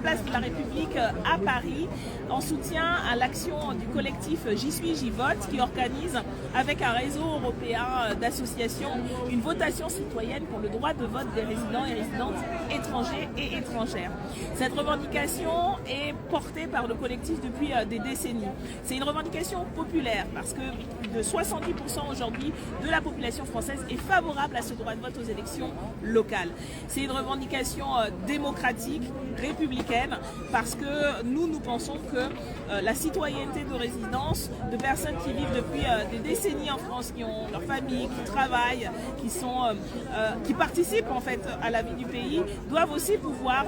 place de la République à Paris en soutien à l'action du collectif J'y suis, j'y vote qui organise avec un réseau européen d'associations une votation citoyenne pour le droit de vote des résidents et résidentes étrangers et étrangères. Cette revendication est portée par le collectif depuis des décennies. C'est une revendication populaire parce que plus de 70% aujourd'hui de la population française est favorable à ce droit de vote aux élections locales. C'est une revendication démocratique, républicaine, parce que nous pensons que la citoyenneté de résidence de personnes qui vivent depuis des décennies en France, qui ont leur famille, qui travaillent, qui participent en fait à la vie du pays, doivent aussi pouvoir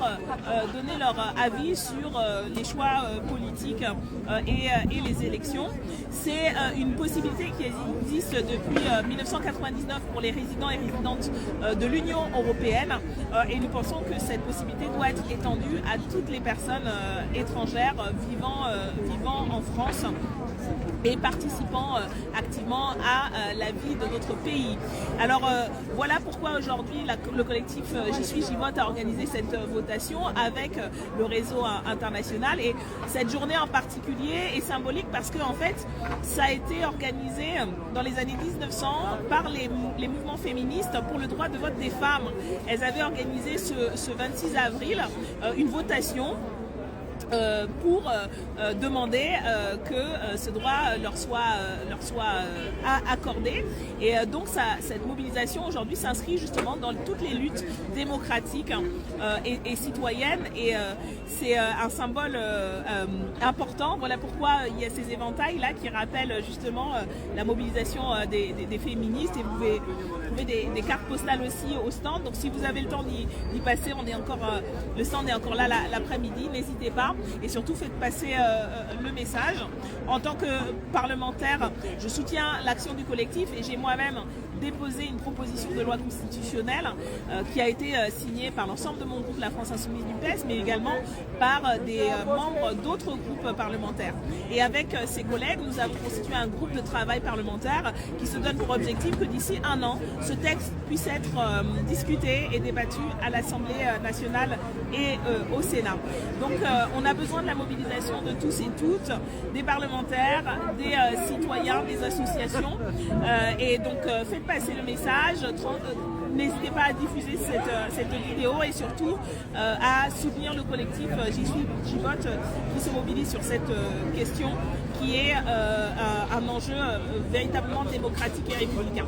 donner leur avis sur les choix politiques et les élections. C'est une possibilité qui existe depuis 1999 pour les résidents et résidentes de l'Union européenne et nous pensons que cette possibilité doit être étendue à toutes les personnes étrangères vivant en France et participant activement à la vie de notre pays. Alors voilà pourquoi aujourd'hui le collectif J'y suis, j'y vote a organisé cette votation avec le réseau international et cette journée en particulier est symbolique parce que en fait ça a été organisé dans les années 1900 par les mouvements féministes pour le droit de vote des femmes. Elles avaient organisé ce 26 avril une votation pour demander que ce droit leur soit accordé. Et donc cette mobilisation aujourd'hui s'inscrit justement dans toutes les luttes démocratiques et citoyennes et c'est un symbole important. Voilà pourquoi il y a ces éventails là qui rappellent justement la mobilisation des féministes et vous pouvez trouver des cartes postales aussi au stand. Donc si vous avez le temps d'y passer, le stand est encore là l'après-midi, n'hésitez pas. Et surtout faites passer le message. En tant que parlementaire, je soutiens l'action du collectif et j'ai moi-même déposé une proposition de loi constitutionnelle qui a été signée par l'ensemble de mon groupe La France Insoumise du PES, mais également par des membres d'autres groupes parlementaires. Et avec ses collègues, nous avons constitué un groupe de travail parlementaire qui se donne pour objectif que d'ici un an, ce texte puisse être discuté et débattu à l'Assemblée nationale et au Sénat. Donc on a besoin de la mobilisation de tous et toutes, des parlementaires, des citoyens, des associations. Et donc faites passer le message, n'hésitez pas à diffuser cette vidéo et surtout à soutenir le collectif J'y suis, j'y vote qui se mobilise sur cette question qui est un enjeu véritablement démocratique et républicain.